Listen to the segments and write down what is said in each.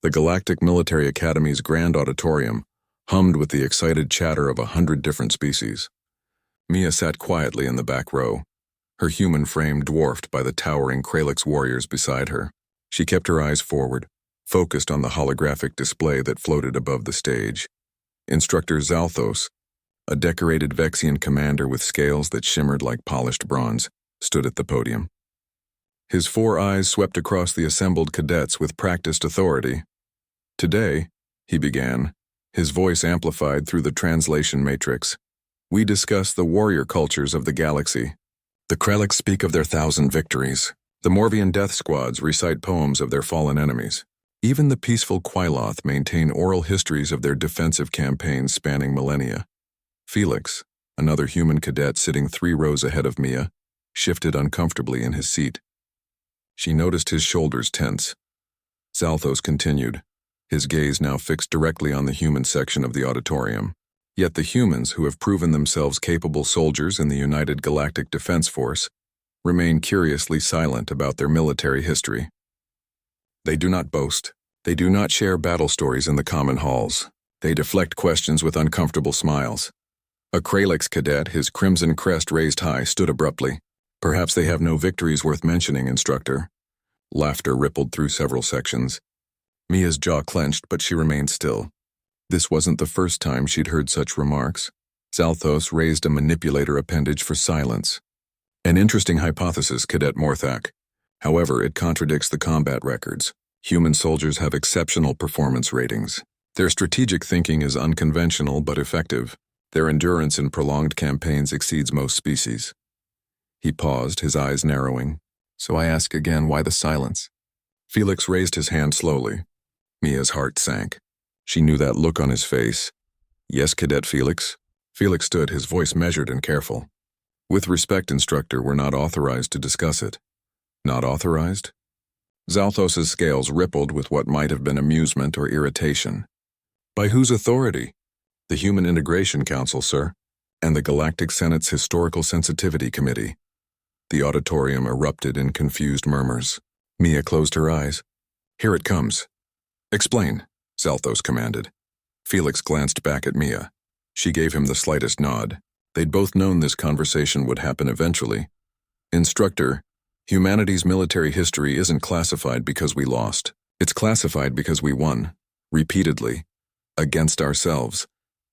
The Galactic Military Academy's grand auditorium hummed with the excited chatter of 100 different species. Mia sat quietly in the back row, her human frame dwarfed by the towering Kralix warriors beside her. She kept her eyes forward, focused on the holographic display that floated above the stage. Instructor Zalthos, a decorated Vexian commander with scales that shimmered like polished bronze, stood at the podium. His 4 eyes swept across the assembled cadets with practiced authority. "Today," he began, his voice amplified through the translation matrix, "we discuss the warrior cultures of the galaxy. The Kralix speak of their 1,000 victories. The Morvian death squads recite poems of their fallen enemies. Even the peaceful Quailoth maintain oral histories of their defensive campaigns spanning millennia." Felix, another human cadet sitting 3 rows ahead of Mia, shifted uncomfortably in his seat. She noticed his shoulders tense. Zalthos continued, his gaze now fixed directly on the human section of the auditorium. Yet the humans, who have proven themselves capable soldiers in the United Galactic Defense Force, remain curiously silent about their military history. They do not boast. They do not share battle stories in the common halls. They deflect questions with uncomfortable smiles. A Kralix cadet, his crimson crest raised high, stood abruptly. "Perhaps they have no victories worth mentioning, instructor." Laughter rippled through several sections. Mia's jaw clenched, but she remained still. This wasn't the first time she'd heard such remarks. Zalthos raised a manipulator appendage for silence. "An interesting hypothesis, Cadet Morthak. However, it contradicts the combat records. Human soldiers have exceptional performance ratings. Their strategic thinking is unconventional but effective. Their endurance in prolonged campaigns exceeds most species." He paused, his eyes narrowing. "So I ask again, why the silence?" Felix raised his hand slowly. Mia's heart sank. She knew that look on his face. "Yes, Cadet Felix." Felix stood, his voice measured and careful. "With respect, instructor, we're not authorized to discuss it." "Not authorized?" Zalthos' scales rippled with what might have been amusement or irritation. "By whose authority?" "The Human Integration Council, sir, and the Galactic Senate's Historical Sensitivity Committee." The auditorium erupted in confused murmurs. Mia closed her eyes. "Here it comes." "Explain," Zalthos commanded. Felix glanced back at Mia. She gave him the slightest nod. They'd both known this conversation would happen eventually. "Instructor, humanity's military history isn't classified because we lost. It's classified because we won. Repeatedly. Against ourselves."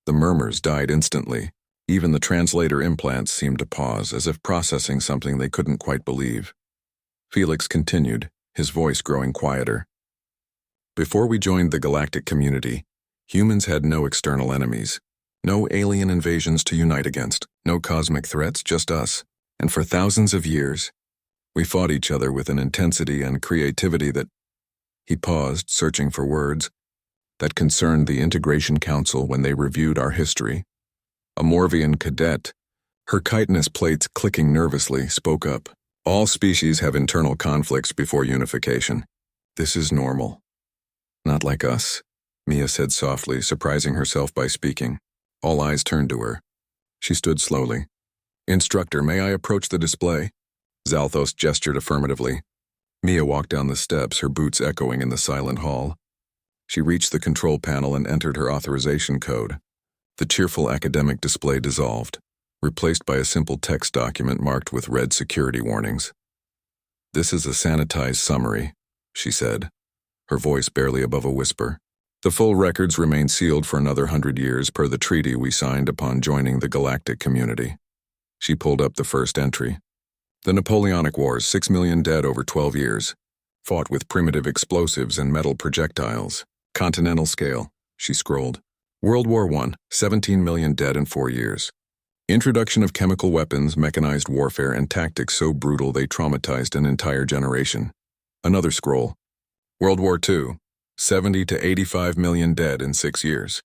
The murmurs died instantly. Even the translator implants seemed to pause, as if processing something they couldn't quite believe. Felix continued, his voice growing quieter. "Before we joined the galactic community, humans had no external enemies. No alien invasions to unite against, no cosmic threats, just us. And for thousands of years, we fought each other with an intensity and creativity that—" He paused, searching for words. "That concerned the Integration Council when they reviewed our history." A Morvian cadet, her chitinous plates clicking nervously, spoke up. "All species have internal conflicts before unification. This is normal." "Not like us," Mia said softly, surprising herself by speaking. All eyes turned to her. She stood slowly. "Instructor, may I approach the display?" Zalthos gestured affirmatively. Mia walked down the steps, her boots echoing in the silent hall. She reached the control panel and entered her authorization code. The cheerful academic display dissolved, replaced by a simple text document marked with red security warnings. "This is a sanitized summary," she said, her voice barely above a whisper. "The full records remain sealed for another 100 years per the treaty we signed upon joining the galactic community." She pulled up the first entry. "The Napoleonic Wars, 6 million dead over 12 years. Fought with primitive explosives and metal projectiles. Continental scale," she scrolled. "World War I, 17 million dead in 4 years. Introduction of chemical weapons, mechanized warfare, and tactics so brutal they traumatized an entire generation." Another scroll. World War II, 70 to 85 million dead in 6 years.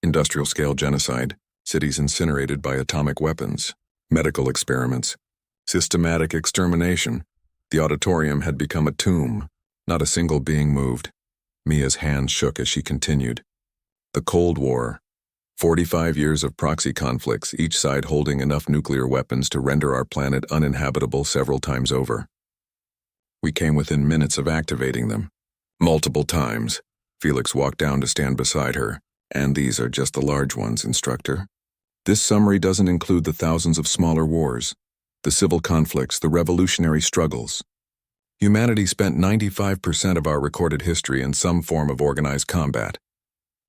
Industrial-scale genocide, cities incinerated by atomic weapons, medical experiments, systematic extermination. The auditorium had become a tomb. Not a single being moved. Mia's hand shook as she continued. The Cold War. 45 years of proxy conflicts, each side holding enough nuclear weapons to render our planet uninhabitable several times over. We came within minutes of activating them. Multiple times. Felix walked down to stand beside her. And these are just the large ones, instructor. This summary doesn't include the thousands of smaller wars, the civil conflicts, the revolutionary struggles. Humanity spent 95% of our recorded history in some form of organized combat.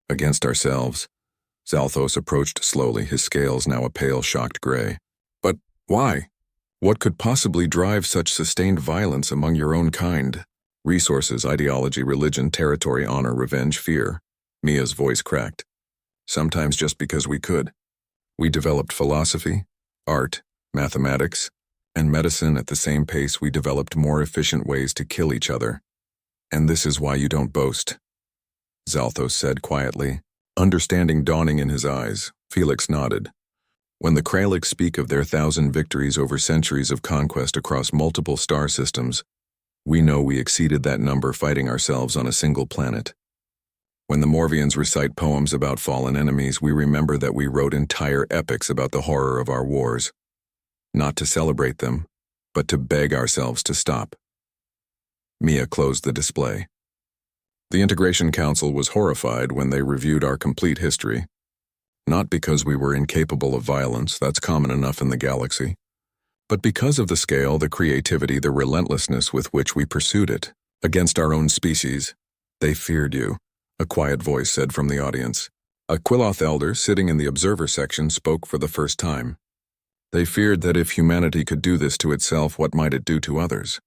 Against ourselves. Zalthos approached slowly, his scales now a pale, shocked gray. But why? What could possibly drive such sustained violence among your own kind? Resources, ideology, religion, territory, honor, revenge, fear. Mia's voice cracked. Sometimes just because we could. We developed philosophy, art, mathematics, and medicine at the same pace. We developed more efficient ways to kill each other. And this is why you don't boast. Zalthos said quietly, understanding dawning in his eyes. Felix nodded. When the Kraliks speak of their 1,000 victories over centuries of conquest across multiple star systems, we know we exceeded that number fighting ourselves on a single planet. When the Morvians recite poems about fallen enemies, we remember that we wrote entire epics about the horror of our wars. Not to celebrate them, but to beg ourselves to stop. Mia closed the display. The Integration Council was horrified when they reviewed our complete history. Not because we were incapable of violence, that's common enough in the galaxy, but because of the scale, the creativity, the relentlessness with which we pursued it. Against our own species, they feared you, a quiet voice said from the audience. A Quiloth elder sitting in the observer section spoke for the first time. They feared that if humanity could do this to itself, what might it do to others?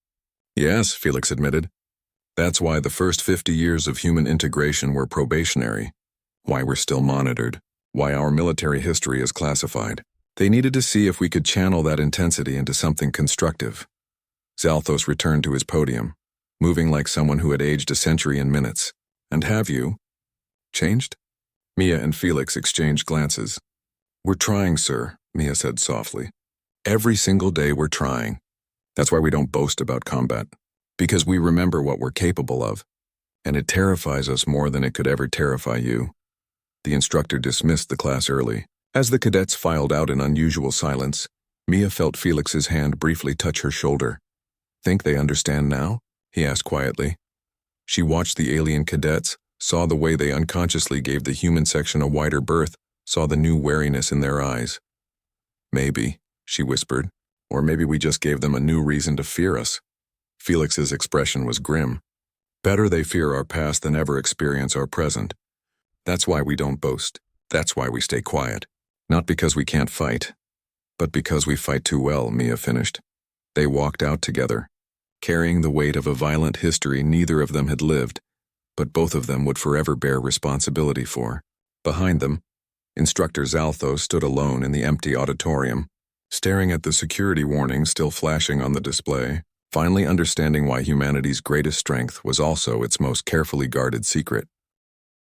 Yes, Felix admitted. That's why the first 50 years of human integration were probationary, why we're still monitored, why our military history is classified. They needed to see if we could channel that intensity into something constructive. Zalthos returned to his podium, moving like someone who had aged a century in minutes. And have you changed? Mia and Felix exchanged glances. We're trying, sir, Mia said softly. Every single day we're trying. That's why we don't boast about combat. Because we remember what we're capable of. And it terrifies us more than it could ever terrify you. The instructor dismissed the class early. As the cadets filed out in unusual silence, Mia felt Felix's hand briefly touch her shoulder. Think they understand now? He asked quietly. She watched the alien cadets, saw the way they unconsciously gave the human section a wider berth, saw the new wariness in their eyes. Maybe, she whispered, or maybe we just gave them a new reason to fear us. Felix's expression was grim. Better they fear our past than ever experience our present. That's why we don't boast. That's why we stay quiet. Not because we can't fight, but because we fight too well, Mia finished. They walked out together, carrying the weight of a violent history neither of them had lived, but both of them would forever bear responsibility for. Behind them, Instructor Zalthos stood alone in the empty auditorium, staring at the security warnings still flashing on the display, finally understanding why humanity's greatest strength was also its most carefully guarded secret.